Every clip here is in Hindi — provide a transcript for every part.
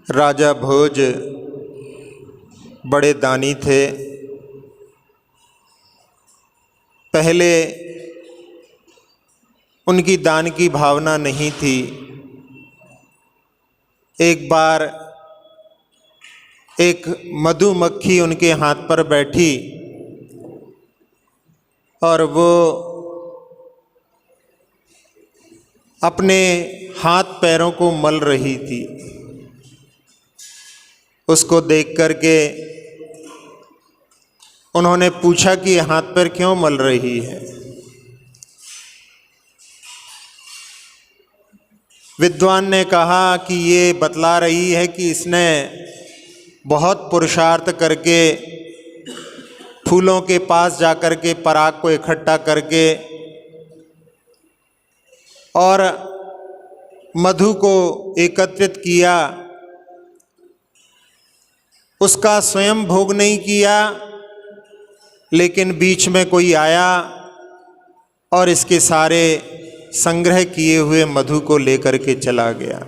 राजा भोज बड़े दानी थे। पहले उनकी दान की भावना नहीं थी। एक बार एक मधुमक्खी उनके हाथ पर बैठी और वो अपने हाथ पैरों को मल रही थी। उसको देख कर के उन्होंने पूछा कि हाथ पैर क्यों मल रही है। विद्वान ने कहा कि ये बतला रही है कि इसने बहुत पुरुषार्थ करके फूलों के पास जाकर के पराग को इकट्ठा करके और मधु को एकत्रित किया। उसका स्वयं भोग नहीं किया, लेकिन बीच में कोई आया और इसके सारे संग्रह किए हुए मधु को लेकर के चला गया।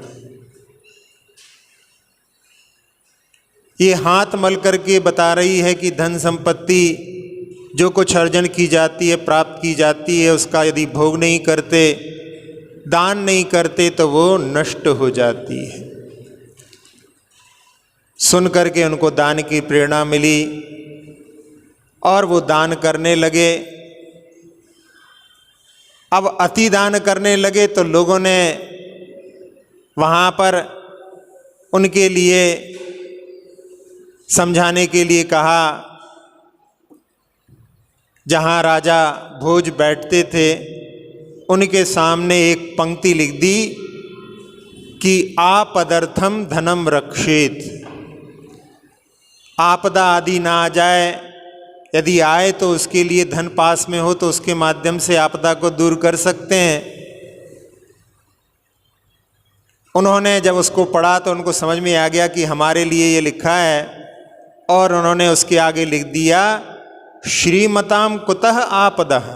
ये हाथ मल करके बता रही है कि धन संपत्ति जो कुछ अर्जन की जाती है, प्राप्त की जाती है, उसका यदि भोग नहीं करते, दान नहीं करते तो वो नष्ट हो जाती है। सुन करके उनको दान की प्रेरणा मिली और वो दान करने लगे। अब अति दान करने लगे तो लोगों ने वहाँ पर उनके लिए समझाने के लिए कहा। जहाँ राजा भोज बैठते थे उनके सामने एक पंक्ति लिख दी कि आपदर्थम धनम रक्षेत। आपदा आदि ना आ जाए, यदि आए तो उसके लिए धन पास में हो तो उसके माध्यम से आपदा को दूर कर सकते हैं। उन्होंने जब उसको पढ़ा तो उनको समझ में आ गया कि हमारे लिए ये लिखा है, और उन्होंने उसके आगे लिख दिया श्रीमताम कुतः आपदः।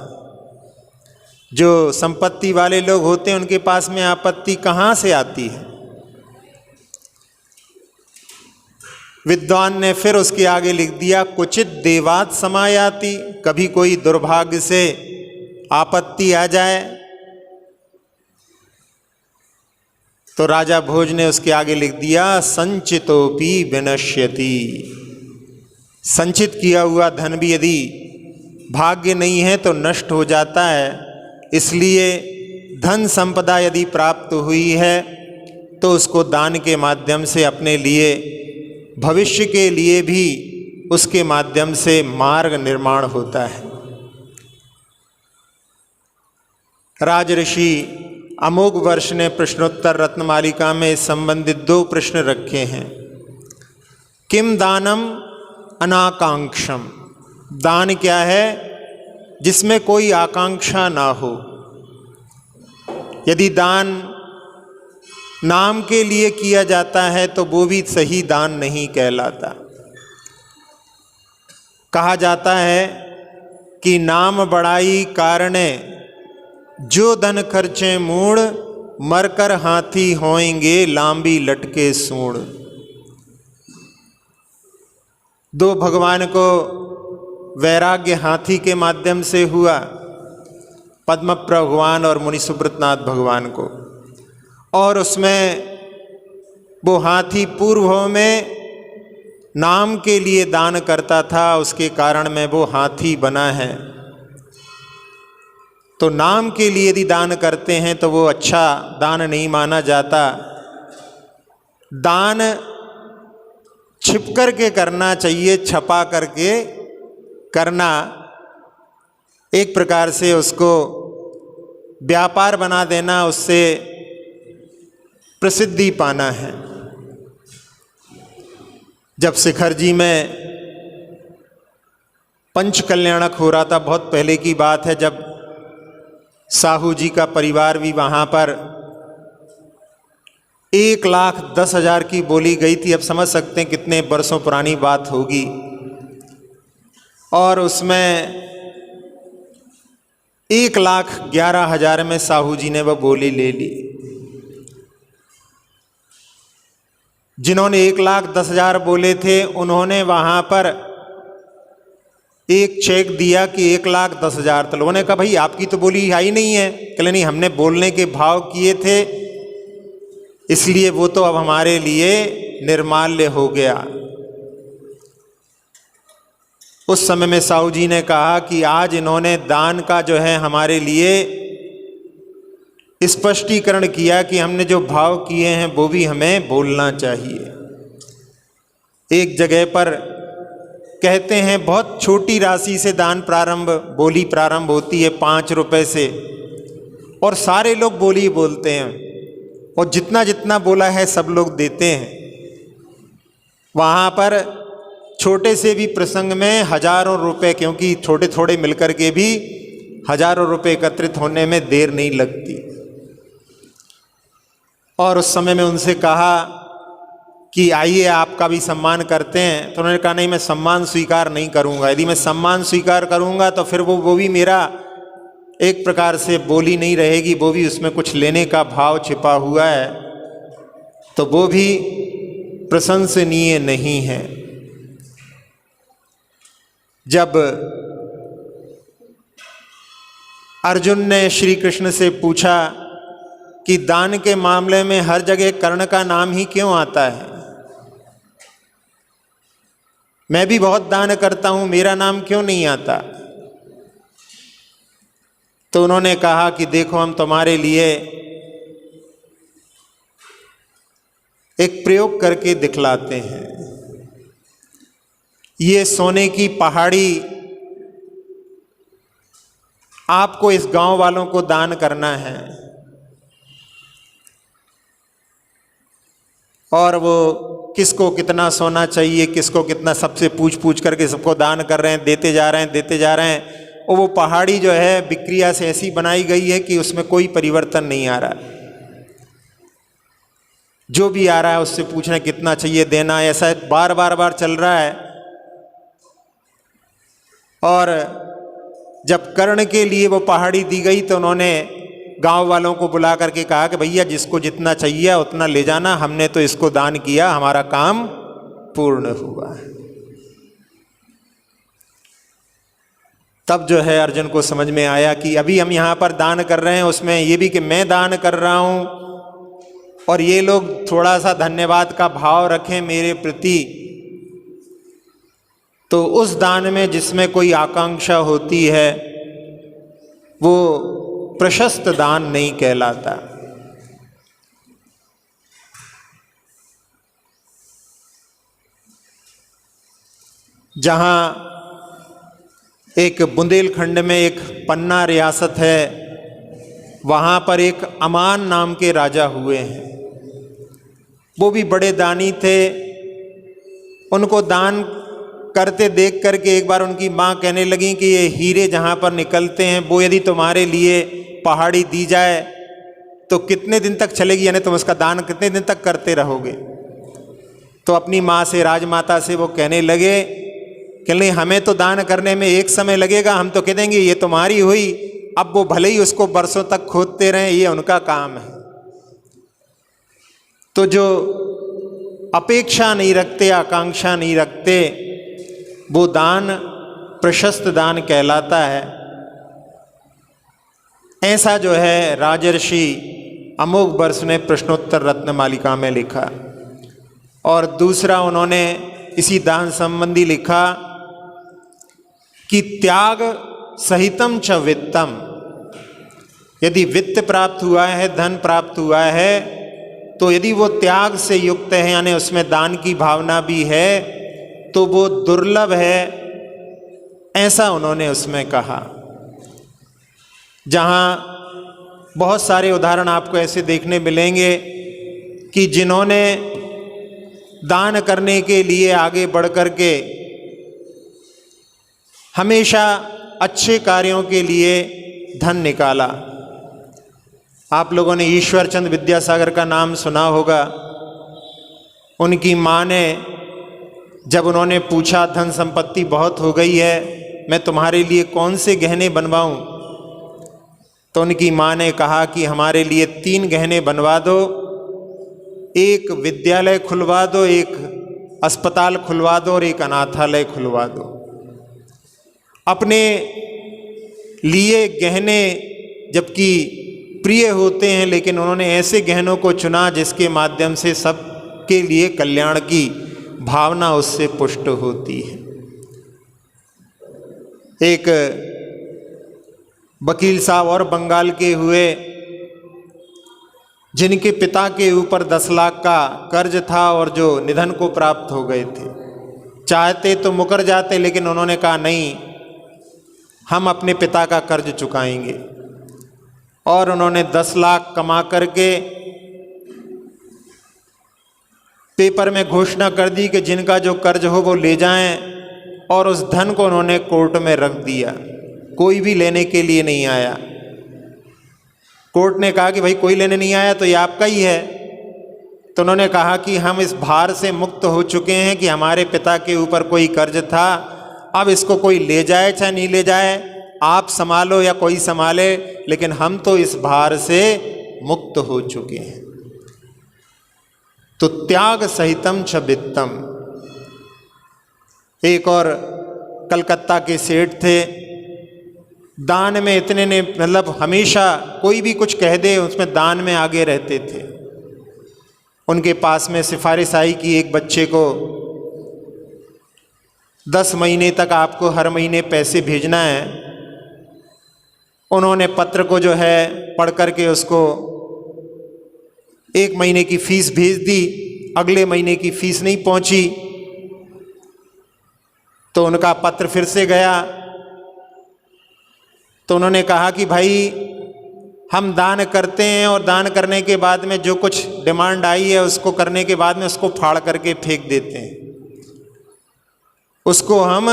जो संपत्ति वाले लोग होते हैं उनके पास में आपत्ति कहाँ से आती है। विद्वान ने फिर उसके आगे लिख दिया कुचित देवात समायाति। कभी कोई दुर्भाग्य से आपत्ति आ जाए तो राजा भोज ने उसके आगे लिख दिया संचितोपि विनश्यति। संचित किया हुआ धन भी यदि भाग्य नहीं है तो नष्ट हो जाता है। इसलिए धन संपदा यदि प्राप्त हुई है तो उसको दान के माध्यम से अपने लिए, भविष्य के लिए भी उसके माध्यम से मार्ग निर्माण होता है। राजऋषि अमोघ वर्ष ने प्रश्नोत्तर रत्नमालिका में संबंधित 2 प्रश्न रखे हैं। किम दानम अनाकांक्षम। दान क्या है जिसमें कोई आकांक्षा ना हो। यदि दान नाम के लिए किया जाता है तो वो भी सही दान नहीं कहलाता। कहा जाता है कि नाम बड़ाई कारणे जो धन खर्चे मूढ़, मरकर हाथी होएंगे लांबी लटके सूढ़। 2 भगवान को वैराग्य हाथी के माध्यम से हुआ, पद्मप्र भगवान और मुनि सुब्रतनाथ भगवान को। और उसमें वो हाथी पूर्व में नाम के लिए दान करता था, उसके कारण में वो हाथी बना है। तो नाम के लिए यदि दान करते हैं तो वो अच्छा दान नहीं माना जाता। दान छिप करके करना चाहिए, छपा करके करना एक प्रकार से उसको व्यापार बना देना, उससे प्रसिद्धि पाना है। जब शिखर जी में पंच कल्याणक हो रहा था, बहुत पहले की बात है, जब साहू जी का परिवार भी वहाँ पर 1,10,000 की बोली गई थी। अब समझ सकते हैं कितने वर्षों पुरानी बात होगी। और उसमें 1,11,000 में साहू जी ने वह बोली ले ली। जिन्होंने 1,10,000 बोले थे उन्होंने वहाँ पर एक चेक दिया कि 1,10,000। तो लोगों ने कहा भाई आपकी तो बोली आई नहीं है। कहले नहीं, हमने बोलने के भाव किए थे इसलिए वो तो अब हमारे लिए निर्माल्य हो गया। उस समय में साहू जी ने कहा कि आज इन्होंने दान का जो है हमारे लिए स्पष्टीकरण किया कि हमने जो भाव किए हैं वो भी हमें बोलना चाहिए। एक जगह पर कहते हैं बहुत छोटी राशि से दान बोली प्रारंभ होती है 5 रुपए से, और सारे लोग बोली बोलते हैं और जितना जितना बोला है सब लोग देते हैं। वहाँ पर छोटे से भी प्रसंग में हजारों रुपए, क्योंकि छोटे थोड़े मिलकर के भी हजारों रुपए एकत्रित होने में देर नहीं लगती। और उस समय में उनसे कहा कि आइए आपका भी सम्मान करते हैं। तो उन्होंने कहा नहीं, मैं सम्मान स्वीकार नहीं करूंगा। यदि मैं सम्मान स्वीकार करूंगा तो फिर वो भी मेरा एक प्रकार से बोली नहीं रहेगी, वो भी उसमें कुछ लेने का भाव छिपा हुआ है, तो वो भी प्रशंसनीय नहीं है। जब अर्जुन ने श्री कृष्ण से पूछा कि दान के मामले में हर जगह कर्ण का नाम ही क्यों आता है, मैं भी बहुत दान करता हूं, मेरा नाम क्यों नहीं आता? तो उन्होंने कहा कि देखो हम तुम्हारे लिए एक प्रयोग करके दिखलाते हैं। ये सोने की पहाड़ी आपको इस गांव वालों को दान करना है, और वो किसको कितना सोना चाहिए, किसको कितना, सबसे पूछ पूछ करके सबको दान कर रहे हैं, देते जा रहे हैं, देते जा रहे हैं। और वो पहाड़ी जो है विक्रिया से ऐसी बनाई गई है कि उसमें कोई परिवर्तन नहीं आ रहा। जो भी आ रहा है उससे पूछना कितना चाहिए, देना, ऐसा बार बार चल रहा है। और जब कर्ण के लिए वो पहाड़ी दी गई तो उन्होंने गांव वालों को बुला करके कहा कि भैया जिसको जितना चाहिए उतना ले जाना, हमने तो इसको दान किया, हमारा काम पूर्ण हुआ। तब जो है अर्जुन को समझ में आया कि अभी हम यहाँ पर दान कर रहे हैं, उसमें ये भी कि मैं दान कर रहा हूँ और ये लोग थोड़ा सा धन्यवाद का भाव रखें मेरे प्रति, तो उस दान में जिसमें कोई आकांक्षा होती है वो प्रशस्त दान नहीं कहलाता। जहाँ एक बुंदेलखंड में एक पन्ना रियासत है, वहाँ पर एक अमान नाम के राजा हुए हैं। वो भी बड़े दानी थे। उनको दान करते देख करके एक बार उनकी माँ कहने लगी कि ये हीरे जहाँ पर निकलते हैं वो यदि तुम्हारे लिए पहाड़ी दी जाए तो कितने दिन तक चलेगी, यानी तुम उसका दान कितने दिन तक करते रहोगे? तो अपनी माँ से, राजमाता से वो कहने लगे कि नहीं, हमें तो दान करने में एक समय लगेगा, हम तो कह देंगे ये तुम्हारी हुई, अब वो भले ही उसको बरसों तक खोदते रहें, ये उनका काम है। तो जो अपेक्षा नहीं रखते, आकांक्षा नहीं रखते, वो दान प्रशस्त दान कहलाता है। ऐसा जो है राजर्षि अमोघ वर्ष ने प्रश्नोत्तर रत्न मालिका में लिखा। और दूसरा उन्होंने इसी दान संबंधी लिखा कि त्याग सहितम च वित्तम, यदि वित्त प्राप्त हुआ है, धन प्राप्त हुआ है, तो यदि वो त्याग से युक्त है, यानी उसमें दान की भावना भी है, तो वो दुर्लभ है, ऐसा उन्होंने उसमें कहा। जहाँ बहुत सारे उदाहरण आपको ऐसे देखने मिलेंगे कि जिन्होंने दान करने के लिए आगे बढ़ कर के हमेशा अच्छे कार्यों के लिए धन निकाला। आप लोगों ने ईश्वरचंद विद्यासागर का नाम सुना होगा। उनकी माँ ने जब उन्होंने पूछा धन संपत्ति बहुत हो गई है, मैं तुम्हारे लिए कौन से गहने बनवाऊं, तो उनकी माँ ने कहा कि हमारे लिए 3 गहने बनवा दो, एक विद्यालय खुलवा दो, एक अस्पताल खुलवा दो और एक अनाथालय खुलवा दो। अपने लिए गहने जबकि प्रिय होते हैं, लेकिन उन्होंने ऐसे गहनों को चुना जिसके माध्यम से सबके लिए कल्याण की भावना उससे पुष्ट होती है। एक वकील साहब और बंगाल के हुए, जिनके पिता के ऊपर 10 लाख का कर्ज था और जो निधन को प्राप्त हो गए थे। चाहते तो मुकर जाते, लेकिन उन्होंने कहा नहीं, हम अपने पिता का कर्ज चुकाएंगे। और उन्होंने 10 लाख कमा करके पेपर में घोषणा कर दी कि जिनका जो कर्ज हो वो ले जाएं, और उस धन को उन्होंने कोर्ट में रख दिया। कोई भी लेने के लिए नहीं आया। कोर्ट ने कहा कि भाई कोई लेने नहीं आया तो ये आपका ही है। तो उन्होंने कहा कि हम इस भार से मुक्त हो चुके हैं कि हमारे पिता के ऊपर कोई कर्ज था, अब इसको कोई ले जाए चाहे नहीं ले जाए, आप संभालो या कोई संभाले, लेकिन हम तो इस भार से मुक्त हो चुके हैं। तो त्याग सहितम च वित्तम। एक और कलकत्ता के सेठ थे, दान में इतने ने, मतलब हमेशा कोई भी कुछ कह दे उसमें दान में आगे रहते थे। उनके पास में सिफारिश आई कि एक बच्चे को 10 महीने तक आपको हर महीने पैसे भेजना है। उन्होंने पत्र को जो है पढ़ करके उसको 1 महीने की फीस भेज दी। अगले महीने की फीस नहीं पहुंची तो उनका पत्र फिर से गया। तो उन्होंने कहा कि भाई हम दान करते हैं और दान करने के बाद में जो कुछ डिमांड आई है उसको करने के बाद में उसको फाड़ करके फेंक देते हैं, उसको हम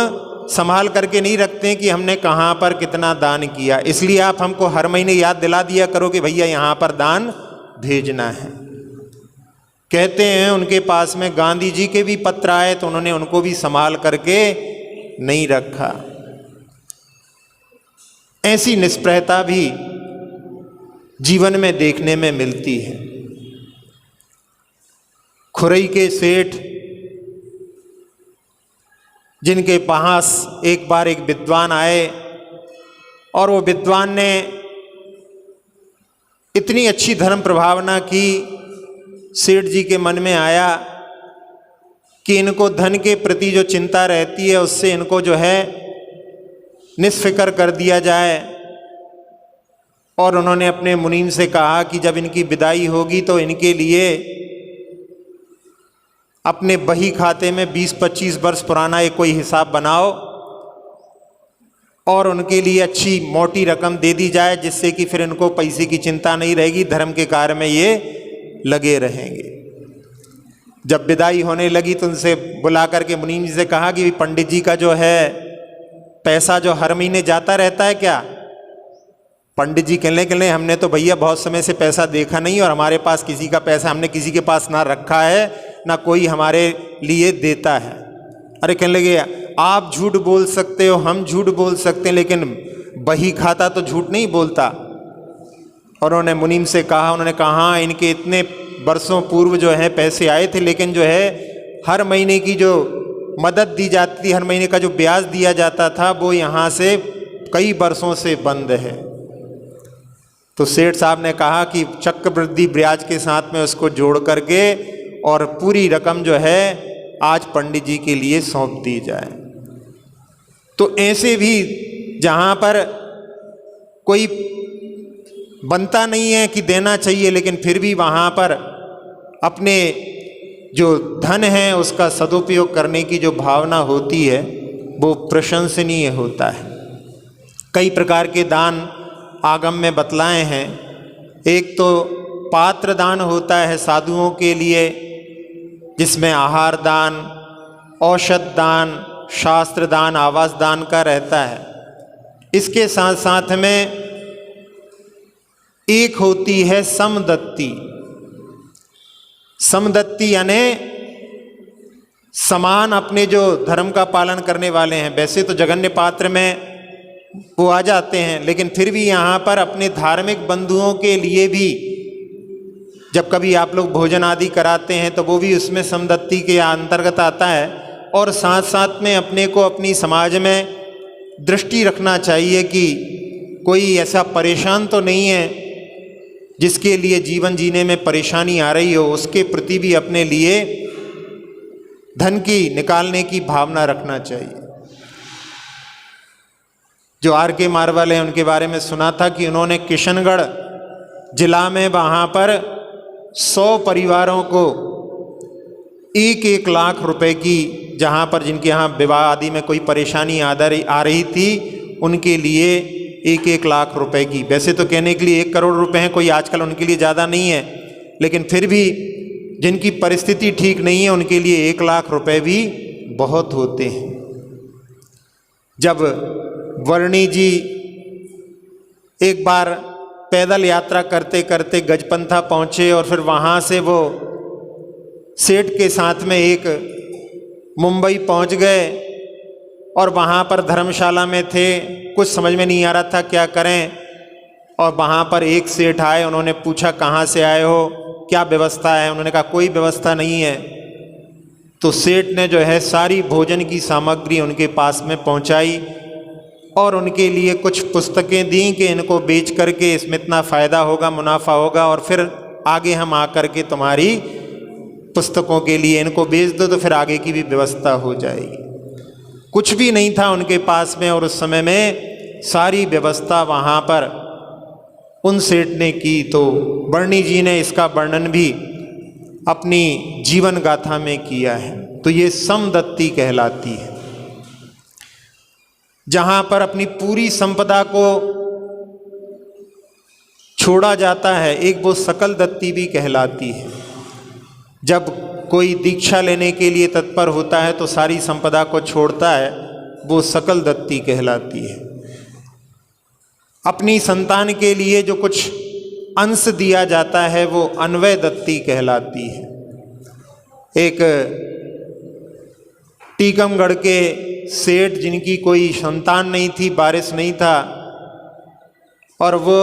संभाल करके नहीं रखते हैं कि हमने कहाँ पर कितना दान किया। इसलिए आप हमको हर महीने याद दिला दिया करो कि भैया यहाँ पर दान भेजना है। कहते हैं उनके पास में गांधी जी के भी पत्र आए तो उन्होंने उनको भी संभाल करके नहीं रखा। ऐसी निष्प्रहता भी जीवन में देखने में मिलती है। खुरई के सेठ, जिनके पास एक बार एक विद्वान आए और वो विद्वान ने इतनी अच्छी धर्म प्रभावना की, सेठ जी के मन में आया कि इनको धन के प्रति जो चिंता रहती है उससे इनको जो है निष्फिक्र कर दिया जाए। और उन्होंने अपने मुनीम से कहा कि जब इनकी विदाई होगी तो इनके लिए अपने बही खाते में 20-25 वर्ष पुराना एक कोई हिसाब बनाओ और उनके लिए अच्छी मोटी रकम दे दी जाए, जिससे कि फिर इनको पैसे की चिंता नहीं रहेगी, धर्म के कार्य में ये लगे रहेंगे। जब विदाई होने लगी तो उनसे बुला करके मुनीम जी से कहा कि पंडित जी का जो है पैसा जो हर महीने जाता रहता है क्या? पंडित जी कहने हमने तो भैया बहुत समय से पैसा देखा नहीं और हमारे पास किसी का पैसा हमने किसी के पास ना रखा है, ना कोई हमारे लिए देता है। अरे कहने लगे आप झूठ बोल सकते हो, हम झूठ बोल सकते हैं, लेकिन बही खाता तो झूठ नहीं बोलता। और उन्होंने मुनीम से कहा, उन्होंने कहा हाँ, इनके इतने वर्षों पूर्व जो है पैसे आए थे, लेकिन जो है हर महीने की जो मदद दी जाती थी, हर महीने का जो ब्याज दिया जाता था, वो यहाँ से कई वर्षों से बंद है। तो सेठ साहब ने कहा कि चक्रवृद्धि ब्याज के साथ में उसको जोड़ करके और पूरी रकम जो है आज पंडित जी के लिए सौंप दी जाए। तो ऐसे भी जहाँ पर कोई बनता नहीं है कि देना चाहिए, लेकिन फिर भी वहाँ पर अपने जो धन है उसका सदुपयोग करने की जो भावना होती है वो प्रशंसनीय होता है। कई प्रकार के दान आगम में बतलाए हैं। एक तो पात्र दान होता है साधुओं के लिए, जिसमें आहार दान, औषध दान, शास्त्र दान, आवास दान का रहता है। इसके साथ साथ में एक होती है समदत्ती। समदत्ती यानी समान अपने जो धर्म का पालन करने वाले हैं। वैसे तो जघन्य पात्र में वो आ जाते हैं, लेकिन फिर भी यहाँ पर अपने धार्मिक बंधुओं के लिए भी जब कभी आप लोग भोजन आदि कराते हैं तो वो भी उसमें समदत्ति के अंतर्गत आता है। और साथ साथ में अपने को अपनी समाज में दृष्टि रखना चाहिए कि कोई ऐसा परेशान तो नहीं है जिसके लिए जीवन जीने में परेशानी आ रही हो, उसके प्रति भी अपने लिए धन की निकालने की भावना रखना चाहिए। जो R.K. मारवाल हैं उनके बारे में सुना था कि उन्होंने किशनगढ़ जिला में वहाँ पर 100 परिवारों को 1-1 लाख रुपए की, जहाँ पर जिनके यहाँ विवाह आदि में कोई परेशानी आ रही थी, उनके लिए 1-1 लाख रुपए की, वैसे तो कहने के लिए 1 करोड़ रुपए हैं, कोई आजकल उनके लिए ज़्यादा नहीं है, लेकिन फिर भी जिनकी परिस्थिति ठीक नहीं है उनके लिए 1 लाख रुपए भी बहुत होते हैं। जब वर्णी जी एक बार पैदल यात्रा करते करते गजपंथा पहुँचे और फिर वहाँ से वो सेठ के साथ में एक मुंबई पहुँच गए और वहाँ पर धर्मशाला में थे, कुछ समझ में नहीं आ रहा था क्या करें। और वहाँ पर एक सेठ आए, उन्होंने पूछा कहाँ से आए हो, क्या व्यवस्था है? उन्होंने कहा कोई व्यवस्था नहीं है। तो सेठ ने जो है सारी भोजन की सामग्री उनके पास में पहुँचाई और उनके लिए कुछ पुस्तकें दी कि इनको बेच करके इसमें इतना फ़ायदा होगा, मुनाफा होगा, और फिर आगे हम आकर के तुम्हारी पुस्तकों के लिए इनको बेच दो तो फिर आगे की भी व्यवस्था हो जाएगी। कुछ भी नहीं था उनके पास में और उस समय में सारी व्यवस्था वहाँ पर उन सेठ ने की। तो वर्णी जी ने इसका वर्णन भी अपनी जीवन गाथा में किया है। तो ये समदत्ति कहलाती है, जहाँ पर अपनी पूरी संपदा को छोड़ा जाता है। एक वो सकल दत्ति भी कहलाती है, जब कोई दीक्षा लेने के लिए तत्पर होता है तो सारी संपदा को छोड़ता है, वो सकल दत्ति कहलाती है। अपनी संतान के लिए जो कुछ अंश दिया जाता है वो अन्वय दत्ति कहलाती है। एक टीकमगढ़ के सेठ जिनकी कोई संतान नहीं थी, वारिस नहीं था, और वो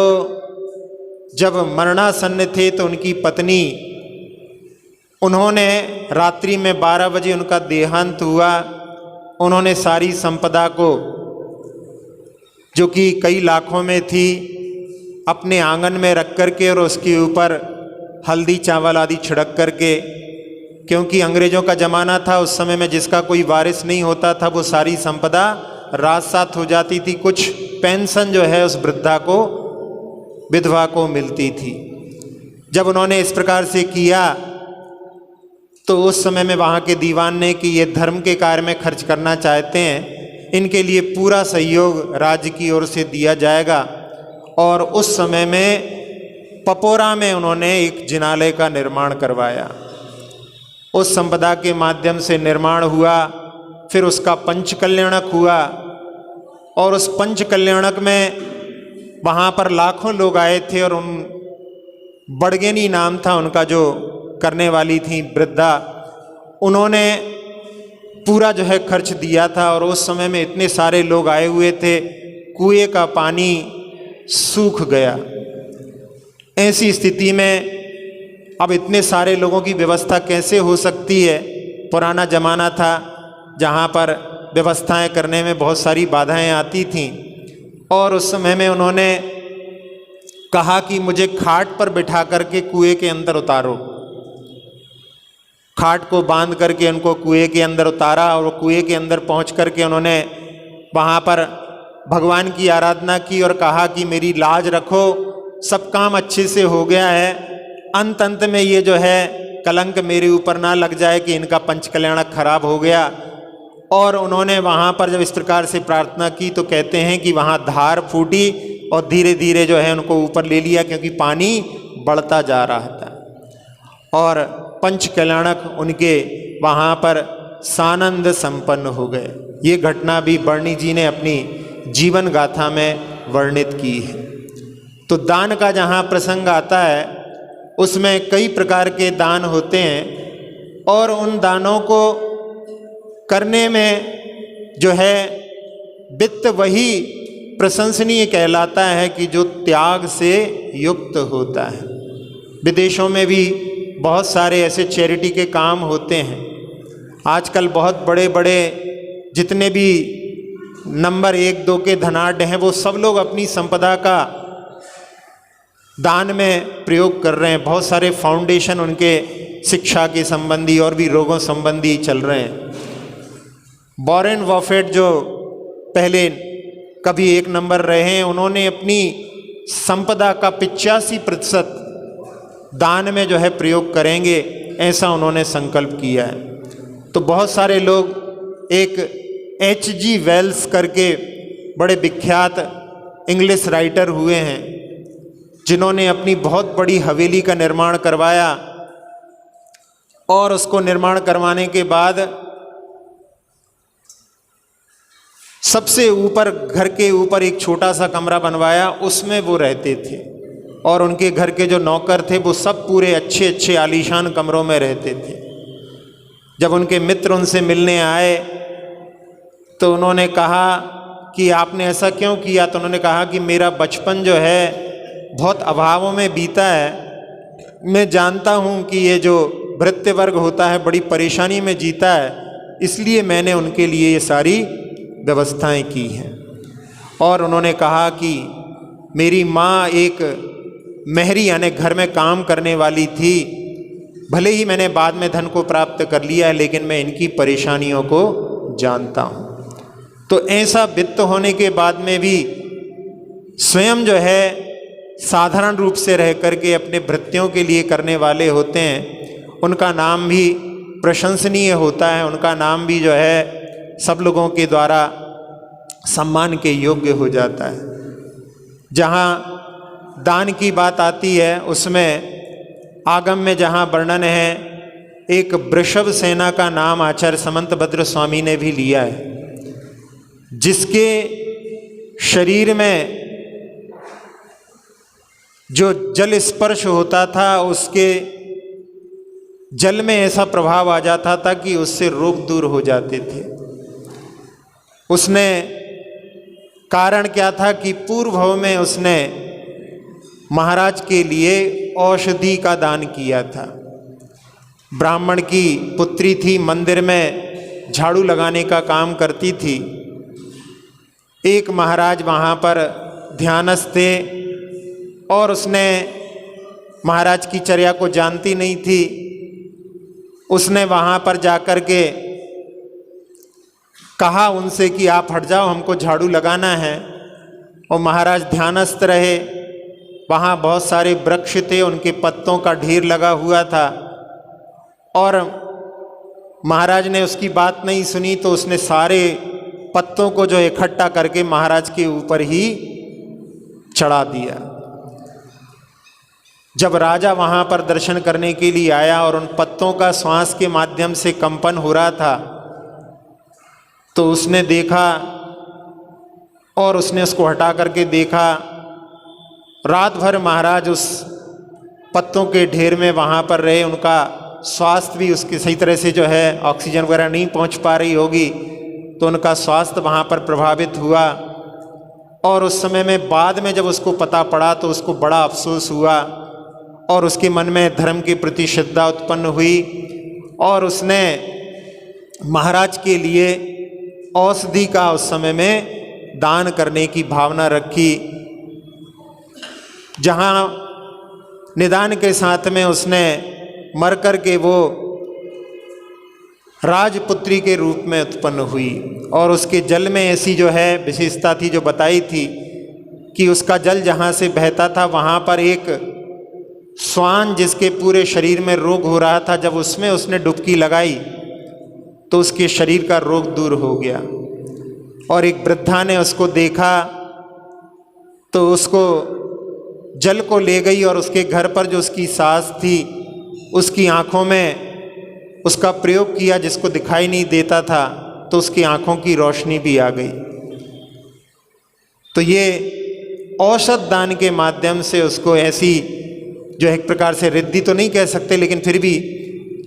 जब मरणासन्न थे तो उनकी पत्नी, उन्होंने रात्रि में 12 बजे उनका देहांत हुआ। उन्होंने सारी संपदा को, जो कि कई लाखों में थी, अपने आंगन में रख करके और उसके ऊपर हल्दी चावल आदि छिड़क करके, क्योंकि अंग्रेज़ों का ज़माना था उस समय में, जिसका कोई वारिस नहीं होता था वो सारी संपदा रात सात हो जाती थी। कुछ पेंशन जो है उस वृद्धा को, विधवा को मिलती थी। जब उन्होंने इस प्रकार से किया तो उस समय में वहाँ के दीवान ने कि ये धर्म के कार्य में खर्च करना चाहते हैं, इनके लिए पूरा सहयोग राज्य की ओर से दिया जाएगा। और उस समय में पपोरा में उन्होंने एक जिनालय का निर्माण करवाया। उस संपदा के माध्यम से निर्माण हुआ, फिर उसका पंचकल्याणक हुआ, और उस पंचकल्याणक में वहाँ पर लाखों लोग आए थे। और उन बड़गेनी नाम था उनका, जो करने वाली थी वृद्धा, उन्होंने पूरा जो है खर्च दिया था। और उस समय में इतने सारे लोग आए हुए थे, कुएं का पानी सूख गया। ऐसी स्थिति में अब इतने सारे लोगों की व्यवस्था कैसे हो सकती है? पुराना ज़माना था जहाँ पर व्यवस्थाएं करने में बहुत सारी बाधाएं आती थीं। और उस समय में उन्होंने कहा कि मुझे खाट पर बिठा करके कुएं के अंदर उतारो। खाट को बांध करके उनको कुएं के अंदर उतारा, और कुएं के अंदर पहुंच करके उन्होंने वहाँ पर भगवान की आराधना की और कहा कि मेरी लाज रखो, सब काम अच्छे से हो गया है, अंत में ये जो है कलंक मेरे ऊपर ना लग जाए कि इनका पंचकल्याणक खराब हो गया। और उन्होंने वहाँ पर जब इस प्रकार से प्रार्थना की तो कहते हैं कि वहाँ धार फूटी और धीरे धीरे जो है उनको ऊपर ले लिया, क्योंकि पानी बढ़ता जा रहा था। और पंचकल्याणक उनके वहाँ पर सानंद संपन्न हो गए। ये घटना भी वर्णी जी ने अपनी जीवन गाथा में वर्णित की है। तो दान का जहाँ प्रसंग आता है उसमें कई प्रकार के दान होते हैं, और उन दानों को करने में जो है वित्त वही प्रशंसनीय कहलाता है कि जो त्याग से युक्त होता है। विदेशों में भी बहुत सारे ऐसे चैरिटी के काम होते हैं। आजकल बहुत बड़े बड़े जितने भी नंबर 1-2 के धनाढ्य हैं वो सब लोग अपनी संपदा का दान में प्रयोग कर रहे हैं। बहुत सारे फाउंडेशन उनके शिक्षा के संबंधी और भी रोगों संबंधी चल रहे हैं। वॉरेन बफेट जो पहले कभी 1 नंबर रहे हैं, उन्होंने अपनी संपदा का 85% दान में जो है प्रयोग करेंगे, ऐसा उन्होंने संकल्प किया है। तो बहुत सारे लोग, एक H.G. वेल्स करके बड़े विख्यात इंग्लिश राइटर हुए हैं, जिन्होंने अपनी बहुत बड़ी हवेली का निर्माण करवाया और उसको निर्माण करवाने के बाद सबसे ऊपर, घर के ऊपर एक छोटा सा कमरा बनवाया, उसमें वो रहते थे। और उनके घर के जो नौकर थे वो सब पूरे अच्छे अच्छे आलीशान कमरों में रहते थे। जब उनके मित्र उनसे मिलने आए तो उन्होंने कहा कि आपने ऐसा क्यों किया? तो उन्होंने कहा कि मेरा बचपन जो है बहुत अभावों में बीता है। मैं जानता हूँ कि ये जो भृत्य वर्ग होता है बड़ी परेशानी में जीता है, इसलिए मैंने उनके लिए ये सारी व्यवस्थाएं की हैं। और उन्होंने कहा कि मेरी माँ एक मेहरी यानी घर में काम करने वाली थी, भले ही मैंने बाद में धन को प्राप्त कर लिया है, लेकिन मैं इनकी परेशानियों को जानता हूँ। तो ऐसा वित्त होने के बाद में भी स्वयं जो है साधारण रूप से रह करके अपने भृत्यों के लिए करने वाले होते हैं, उनका नाम भी प्रशंसनीय होता है, उनका नाम भी जो है सब लोगों के द्वारा सम्मान के योग्य हो जाता है। जहाँ दान की बात आती है उसमें आगम में जहाँ वर्णन है, एक वृषभ सेना का नाम आचार्य समंतभद्र स्वामी ने भी लिया है, जिसके शरीर में जो जल स्पर्श होता था उसके जल में ऐसा प्रभाव आ जाता था कि उससे रोग दूर हो जाते थे। उसने कारण क्या था कि पूर्व भव में उसने महाराज के लिए औषधि का दान किया था। ब्राह्मण की पुत्री थी, मंदिर में झाड़ू लगाने का काम करती थी। एक महाराज वहाँ पर ध्यानस्थ थे और उसने महाराज की चर्या को जानती नहीं थी। उसने वहाँ पर जाकर के कहा उनसे कि आप हट जाओ, हमको झाड़ू लगाना है। और महाराज ध्यानस्थ रहे। वहाँ बहुत सारे वृक्ष थे, उनके पत्तों का ढेर लगा हुआ था और महाराज ने उसकी बात नहीं सुनी, तो उसने सारे पत्तों को जो इकट्ठा करके महाराज के ऊपर ही चढ़ा दिया। जब राजा वहाँ पर दर्शन करने के लिए आया और उन पत्तों का श्वास के माध्यम से कंपन हो रहा था, तो उसने देखा और उसने उसको हटा करके देखा। रात भर महाराज उस पत्तों के ढेर में वहाँ पर रहे, उनका स्वास्थ्य भी उसके सही तरह से जो है ऑक्सीजन वगैरह नहीं पहुँच पा रही होगी, तो उनका स्वास्थ्य वहाँ पर प्रभावित हुआ। और उस समय में बाद में जब उसको पता पड़ा तो उसको बड़ा अफसोस हुआ और उसके मन में धर्म के प्रति श्रद्धा उत्पन्न हुई और उसने महाराज के लिए औषधि का उस समय में दान करने की भावना रखी। जहाँ निदान के साथ में उसने मर कर के वो राजपुत्री के रूप में उत्पन्न हुई। और उसके जल में ऐसी जो है विशेषता थी जो बताई थी कि उसका जल जहाँ से बहता था वहाँ पर एक स्वान जिसके पूरे शरीर में रोग हो रहा था, जब उसमें उसने डुबकी लगाई तो उसके शरीर का रोग दूर हो गया। और एक वृद्धा ने उसको देखा तो उसको जल को ले गई और उसके घर पर जो उसकी सास थी उसकी आँखों में उसका प्रयोग किया, जिसको दिखाई नहीं देता था, तो उसकी आँखों की रोशनी भी आ गई। तो ये औषध दान के माध्यम से उसको ऐसी जो एक प्रकार से रिद्धि तो नहीं कह सकते, लेकिन फिर भी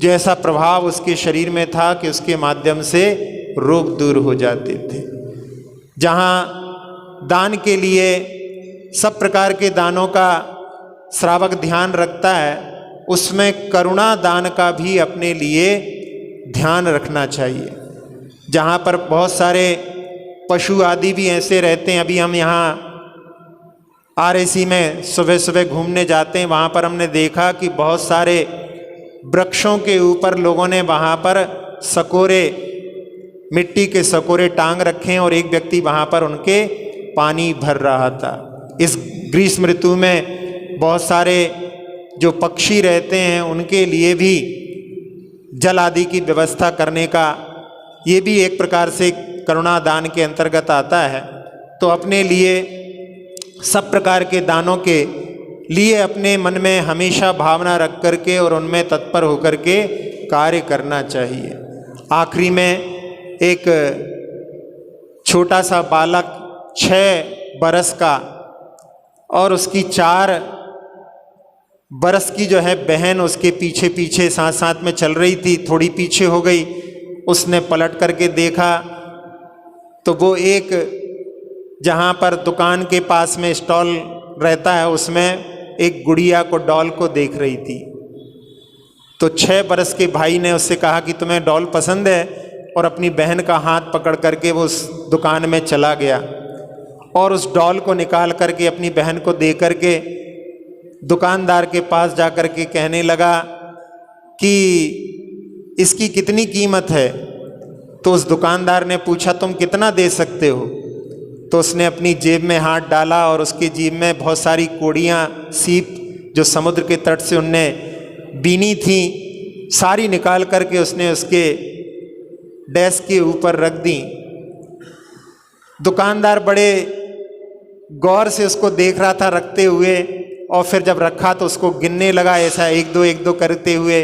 जो ऐसा प्रभाव उसके शरीर में था कि उसके माध्यम से रोग दूर हो जाते थे। जहाँ दान के लिए सब प्रकार के दानों का श्रावक ध्यान रखता है उसमें करुणा दान का भी अपने लिए ध्यान रखना चाहिए। जहाँ पर बहुत सारे पशु आदि भी ऐसे रहते हैं, अभी हम यहाँ RAC में सुबह सुबह घूमने जाते हैं, वहाँ पर हमने देखा कि बहुत सारे वृक्षों के ऊपर लोगों ने वहाँ पर सकोरे, मिट्टी के सकोरे टांग रखे हैं और एक व्यक्ति वहाँ पर उनके पानी भर रहा था। इस ग्रीष्म ऋतु में बहुत सारे जो पक्षी रहते हैं उनके लिए भी जल आदि की व्यवस्था करने का, ये भी एक प्रकार से करुणा दान के अंतर्गत आता है। तो अपने लिए सब प्रकार के दानों के लिए अपने मन में हमेशा भावना रख करके और उनमें तत्पर होकर के कार्य करना चाहिए। आखिरी में एक छोटा सा बालक 6 बरस का और उसकी 4 बरस की जो है बहन उसके पीछे पीछे साथ साथ में चल रही थी, थोड़ी पीछे हो गई। उसने पलट करके देखा तो वो एक जहाँ पर दुकान के पास में स्टॉल रहता है उसमें एक गुड़िया को, डॉल को देख रही थी। तो 6 बरस के भाई ने उससे कहा कि तुम्हें डॉल पसंद है, और अपनी बहन का हाथ पकड़ करके वो उस दुकान में चला गया और उस डॉल को निकाल करके अपनी बहन को दे करके दुकानदार के पास जा कर के कहने लगा कि इसकी कितनी कीमत है। तो उस दुकानदार ने पूछा तुम कितना दे सकते हो। तो उसने अपनी जेब में हाथ डाला और उसकी जेब में बहुत सारी कोड़ियाँ, सीप जो समुद्र के तट से उनने बीनी थी, सारी निकाल करके उसने उसके डेस्क के ऊपर रख दी। दुकानदार बड़े गौर से उसको देख रहा था रखते हुए, और फिर जब रखा तो उसको गिनने लगा ऐसा 1 2 1 2 करते हुए।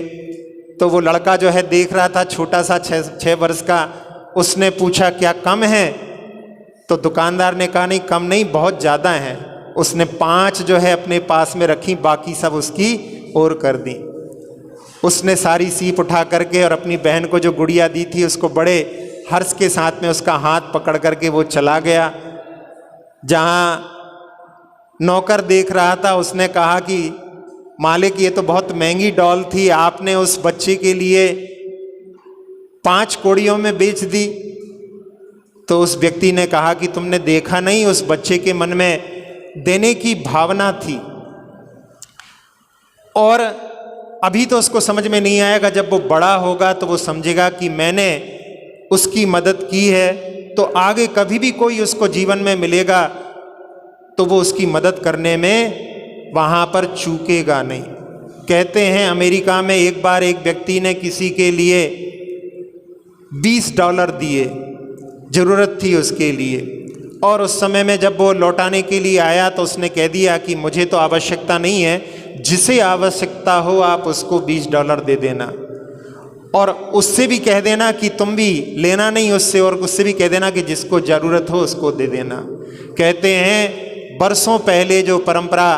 तो वो लड़का जो है देख रहा था, छोटा सा 6 वर्ष का, उसने पूछा क्या कम है। तो दुकानदार ने कहा नहीं कम नहीं, बहुत ज़्यादा है। उसने 5 जो है अपने पास में रखी, बाकी सब उसकी ओर कर दी। उसने सारी सीप उठा करके और अपनी बहन को जो गुड़िया दी थी उसको बड़े हर्ष के साथ में उसका हाथ पकड़ करके वो चला गया। जहाँ नौकर देख रहा था उसने कहा कि मालिक ये तो बहुत महंगी डॉल थी, आपने उस बच्चे के लिए 5 कोड़ियों में बेच दी। तो उस व्यक्ति ने कहा कि तुमने देखा नहीं, उस बच्चे के मन में देने की भावना थी, और अभी तो उसको समझ में नहीं आएगा, जब वो बड़ा होगा तो वो समझेगा कि मैंने उसकी मदद की है, तो आगे कभी भी कोई उसको जीवन में मिलेगा तो वो उसकी मदद करने में वहाँ पर चूकेगा नहीं। कहते हैं अमेरिका में एक बार एक व्यक्ति ने किसी के लिए $20 दिए, ज़रूरत थी उसके लिए, और उस समय में जब वो लौटाने के लिए आया तो उसने कह दिया कि मुझे तो आवश्यकता नहीं है, जिसे आवश्यकता हो आप उसको $20 दे देना, और उससे भी कह देना कि तुम भी लेना नहीं उससे, और उससे भी कह देना कि जिसको ज़रूरत हो उसको दे देना। कहते हैं बरसों पहले जो परंपरा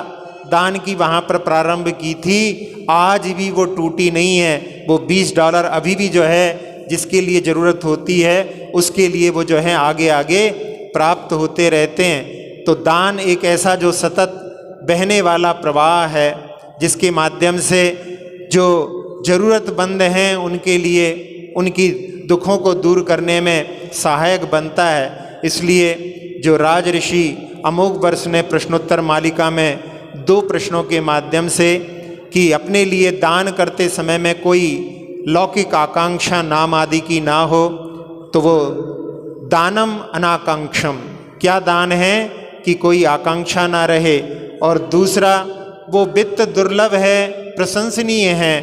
दान की वहाँ पर प्रारंभ की थी, आज भी वो टूटी नहीं है। वो $20 अभी भी जो है जिसके लिए ज़रूरत होती है उसके लिए वो जो है आगे आगे प्राप्त होते रहते हैं। तो दान एक ऐसा जो सतत बहने वाला प्रवाह है, जिसके माध्यम से जो ज़रूरतमंद हैं उनके लिए उनकी दुखों को दूर करने में सहायक बनता है। इसलिए जो राज ऋषि अमोघ वर्ष ने प्रश्नोत्तर मालिका में 2 प्रश्नों के माध्यम से कि अपने लिए दान करते समय में कोई लौकिक आकांक्षा नाम आदि की ना हो, तो वो दानम अनाकांक्षम, क्या दान है कि कोई आकांक्षा ना रहे, और दूसरा वो वित्त दुर्लभ है, प्रशंसनीय है,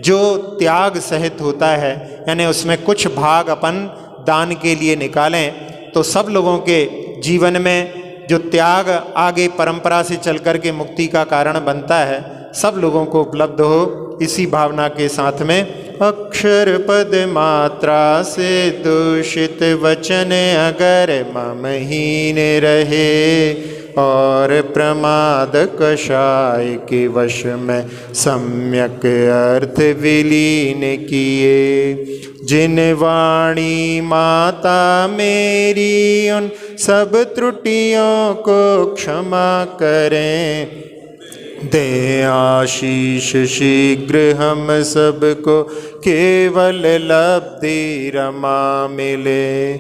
जो त्याग सहित होता है, यानी उसमें कुछ भाग अपन दान के लिए निकालें। तो सब लोगों के जीवन में जो त्याग आगे परंपरा से चल कर के मुक्ति का कारण बनता है, सब लोगों को उपलब्ध हो, इसी भावना के साथ में अक्षर पद मात्रा से दूषित वचन अगर ममहीन रहे, और प्रमाद कषाय के वश में सम्यक अर्थ विलीन किए। जिन वाणी माता मेरी उन सब त्रुटियों को क्षमा करें, दे आशीष शीघ्र हम सबको, केवल लब्धि रमा मिले।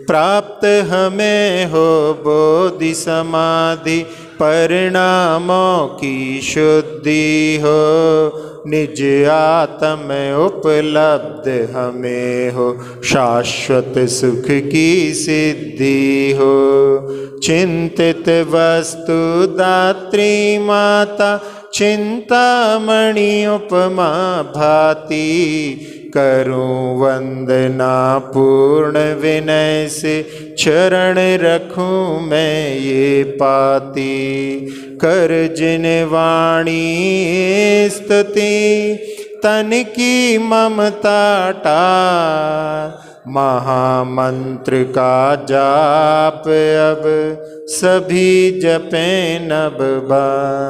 प्राप्त हमें हो बोधि समाधि, परिणामों की शुद्धि हो। निज आत्म उपलब्ध हमें हो, शाश्वत सुख की सिद्धि हो। चिंतित वस्तु दात्री माता, चिंतामणि उपमा भाती। करूं वंदना पूर्ण विनय से, चरण रखूं मैं ये पाती। कर जिन वाणी स्तुति, तन की ममता टार। महामंत्र का जाप अब सभी जपें नब बार।